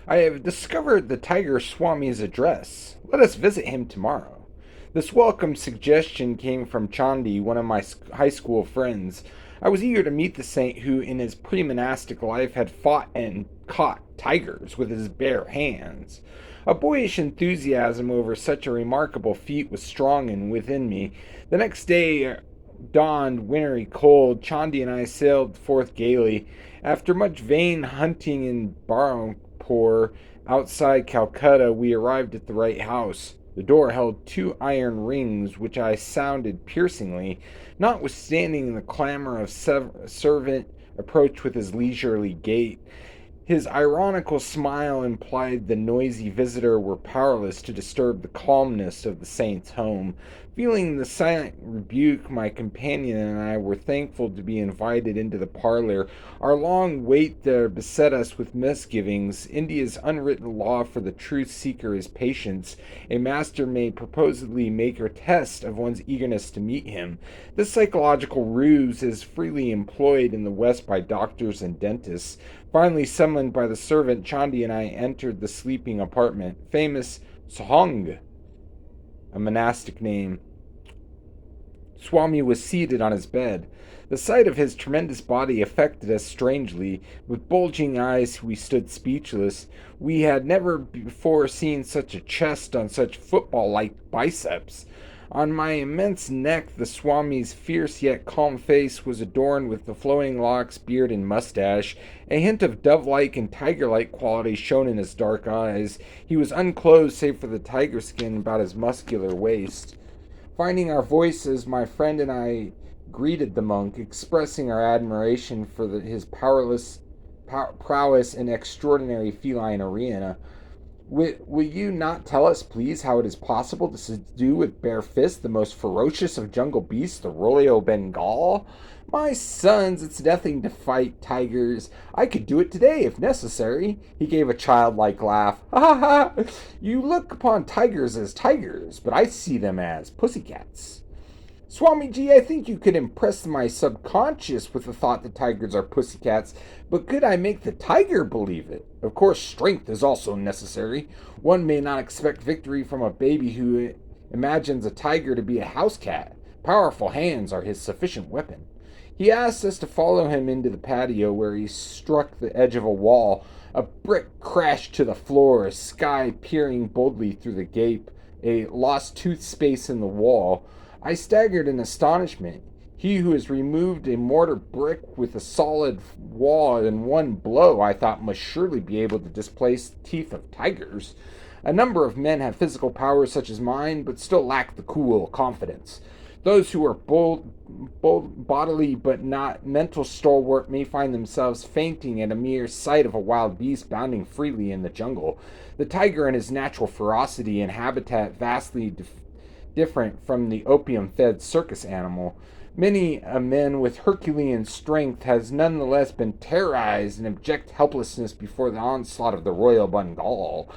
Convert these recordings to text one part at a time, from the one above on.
I have discovered the tiger swami's address. Let us visit him tomorrow. This welcome suggestion came from Chandi, one of my high school friends. I was eager to meet the saint who, in his pre monastic life, had fought and caught tigers with his bare hands. A boyish enthusiasm over such a remarkable feat was strong and within me. The next day dawned wintry cold. Chandi and I sailed forth gaily. After much vain hunting in Barrampore outside Calcutta, we arrived at the right house. The door held two iron rings, which I sounded piercingly. Notwithstanding the clamor of servant approached with his leisurely gait, his ironical smile implied the noisy visitor were powerless to disturb the calmness of the saint's home. Feeling the silent rebuke, my companion and I were thankful to be invited into the parlor. Our long wait there beset us with misgivings. India's unwritten law for the truth seeker is patience. A master may proposedly make a test of one's eagerness to meet him. This psychological ruse is freely employed in the West by doctors and dentists. Finally summoned by the servant, Chandi and I entered the sleeping apartment. Famous Sohang, a monastic name. Swami was seated on his bed. The sight of his tremendous body affected us strangely. With bulging eyes, we stood speechless. We had never before seen such a chest on such football-like biceps. On my immense neck, the Swami's fierce yet calm face was adorned with the flowing locks, beard, and mustache. A hint of dove-like and tiger-like quality shone in his dark eyes. He was unclothed save for the tiger skin about his muscular waist. Finding our voices, my friend and I greeted the monk, expressing our admiration for his prowess in extraordinary feline arena. Will you not tell us, please, how it is possible to subdue with bare fists the most ferocious of jungle beasts, the Roleo Bengal? My sons, it's nothing to fight tigers. I could do it today if necessary. He gave a childlike laugh. Ha ha ha! You look upon tigers as tigers, but I see them as pussycats. Swamiji, I think you could impress my subconscious with the thought that tigers are pussycats, but could I make the tiger believe it? Of course, strength is also necessary. One may not expect victory from a baby who imagines a tiger to be a house cat. Powerful hands are his sufficient weapon. He asked us to follow him into the patio, where he struck the edge of a wall. A brick crashed to the floor, a sky peering boldly through the gape, a lost tooth space in the wall. I staggered in astonishment. He who has removed a mortar brick with a solid wall in one blow, I thought, must surely be able to displace the teeth of tigers. A number of men have physical powers such as mine, but still lack the cool confidence. Those who are bold bodily but not mental stalwart may find themselves fainting at a mere sight of a wild beast bounding freely in the jungle. The tiger in his natural ferocity and habitat vastly different from the opium-fed circus animal. Many a man with Herculean strength has nonetheless been terrorized in abject helplessness before the onslaught of the Royal Bengal.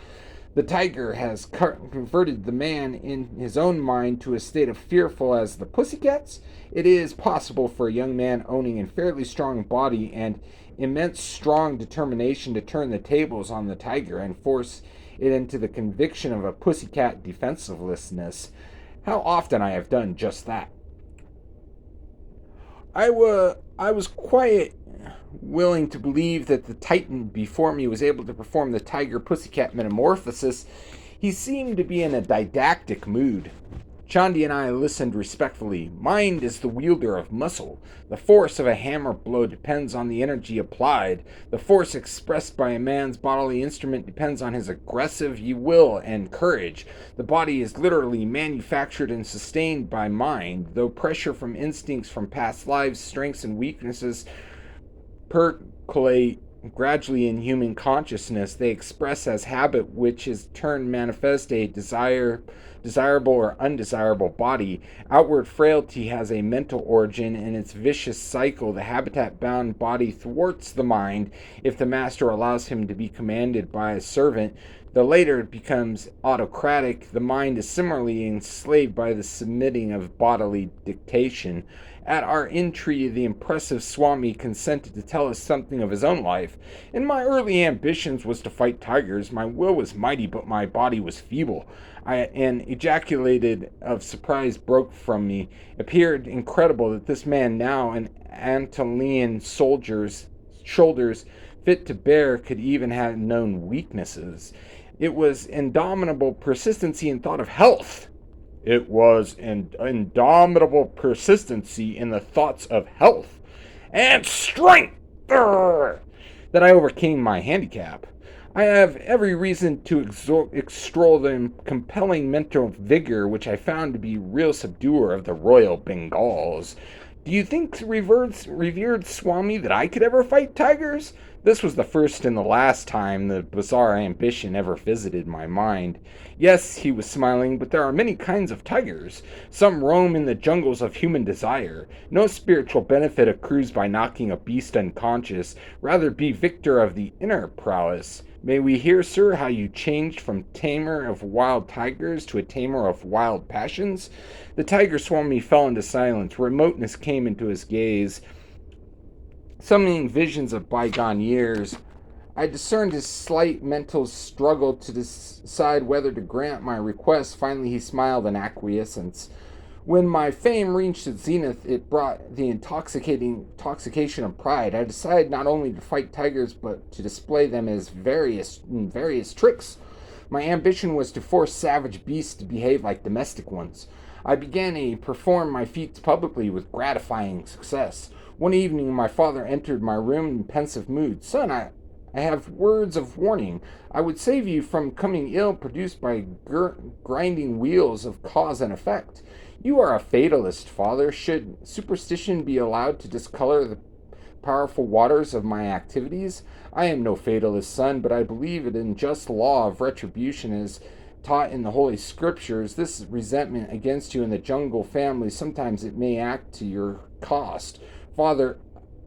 The tiger has converted the man in his own mind to a state of fearful as the pussycats. It is possible for a young man owning a fairly strong body and immense strong determination to turn the tables on the tiger and force it into the conviction of a pussycat defenselessness. How often I have done just that. I was quite willing to believe that the titan before me was able to perform the tiger pussycat metamorphosis. He seemed to be in a didactic mood. Chandi and I listened respectfully. Mind is the wielder of muscle. The force of a hammer blow depends on the energy applied. The force expressed by a man's bodily instrument depends on his aggressive will and courage. The body is literally manufactured and sustained by mind, though pressure from instincts from past lives, strengths, and weaknesses percolate gradually in human consciousness. They express as habit, which is turned manifest a desirable or undesirable body. Outward frailty has a mental origin. In its vicious cycle, the habitat-bound body thwarts the mind if the master allows him to be commanded by a servant. The later it becomes autocratic. The mind is similarly enslaved by the submitting of bodily dictation. At our entreaty, the impressive swami consented to tell us something of his own life. In my early ambitions was to fight tigers. My will was mighty, but my body was feeble. An ejaculated of surprise broke from me. It appeared incredible that this man, now an Antillean soldier's shoulders fit to bear, could even have known weaknesses. It was indomitable persistency in thought of health. It was an indomitable persistency in the thoughts of health and strength that I overcame my handicap. I have every reason to extol the compelling mental vigor which I found to be real subduer of the Royal Bengals. Do you think, revered Swami, that I could ever fight tigers? This was the first and the last time the bizarre ambition ever visited my mind. Yes, he was smiling, but there are many kinds of tigers. Some roam in the jungles of human desire. No spiritual benefit accrues by knocking a beast unconscious. Rather be victor of the inner prowess. May we hear, sir, how you changed from tamer of wild tigers to a tamer of wild passions? The tiger swami fell into silence. Remoteness came into his gaze, summoning visions of bygone years. I discerned his slight mental struggle to decide whether to grant my request. Finally, he smiled in acquiescence. When my fame reached its zenith, it brought the intoxication of pride. I decided not only to fight tigers, but to display them as various tricks. My ambition was to force savage beasts to behave like domestic ones. I began to perform my feats publicly with gratifying success. One evening, my father entered my room in pensive mood. Son, I have words of warning. I would save you from coming ill produced by grinding wheels of cause and effect. You are a fatalist, father. Should superstition be allowed to discolor the powerful waters of my activities? I am no fatalist, son, but I believe in a just law of retribution as taught in the Holy Scriptures. This resentment against you in the jungle family, sometimes it may act to your cost. Father,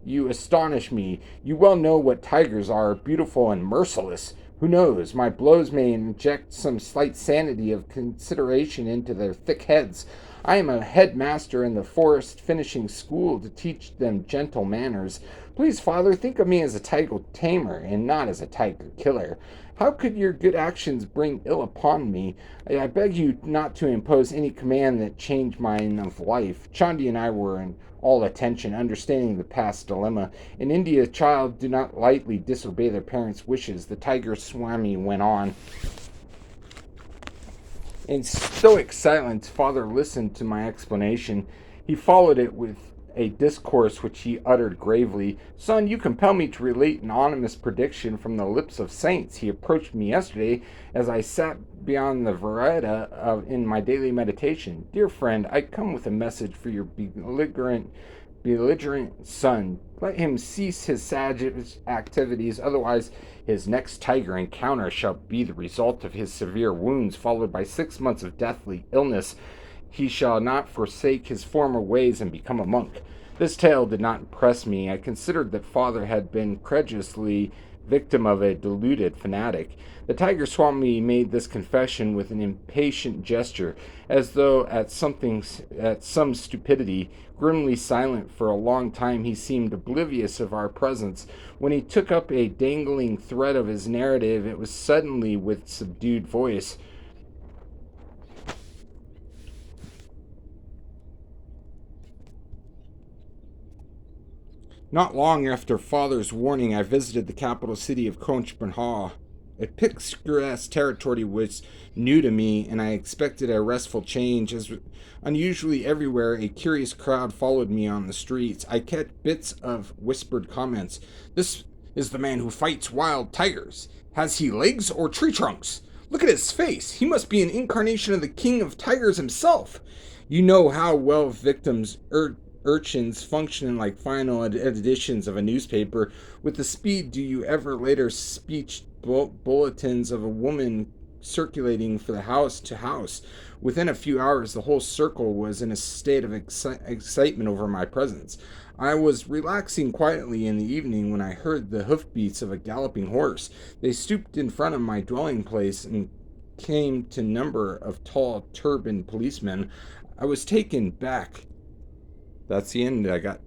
you astonish me. You well know what tigers are, beautiful and merciless. Who knows? My blows may inject some slight sanity of consideration into their thick heads. I am a headmaster in the forest finishing school to teach them gentle manners. Please, father, think of me as a tiger tamer and not as a tiger killer. How could your good actions bring ill upon me? I beg you not to impose any command that change mine of life. Chandi and I were in all attention, understanding the past dilemma. In India, child do not lightly disobey their parents' wishes. The tiger swami went on. In stoic silence, father listened to my explanation. He followed it with a discourse which he uttered gravely. Son, you compel me to relate an anonymous prediction from the lips of saints. He approached me yesterday as I sat beyond the veranda in my daily meditation. Dear friend, I come with a message for your belligerent son. Let him cease his savage activities, otherwise his next tiger encounter shall be the result of his severe wounds, followed by 6 months of deathly illness. He shall not forsake his former ways and become a monk. This tale did not impress me. I considered that father had been credulously victim of a deluded fanatic. The tiger swami made this confession with an impatient gesture, as though at some stupidity. Grimly silent for a long time, he seemed oblivious of our presence. When he took up a dangling thread of his narrative, it was suddenly with subdued voice. Not long after father's warning, I visited the capital city of Conchbanha. A picturesque territory was new to me, and I expected a restful change. As unusually everywhere, a curious crowd followed me on the streets. I caught bits of whispered comments. This is the man who fights wild tigers. Has he legs or tree trunks? Look at his face. He must be an incarnation of the king of tigers himself. You know how well victims urchins function like final editions of a newspaper. With the speed do you ever later speech bulletins of a woman circulating from house to house. Within a few hours, the whole circle was in a state of excitement over my presence. I was relaxing quietly in the evening when I heard the hoofbeats of a galloping horse. They stooped in front of my dwelling place and came to number of tall, turbaned policemen. I was taken back That's the end. I got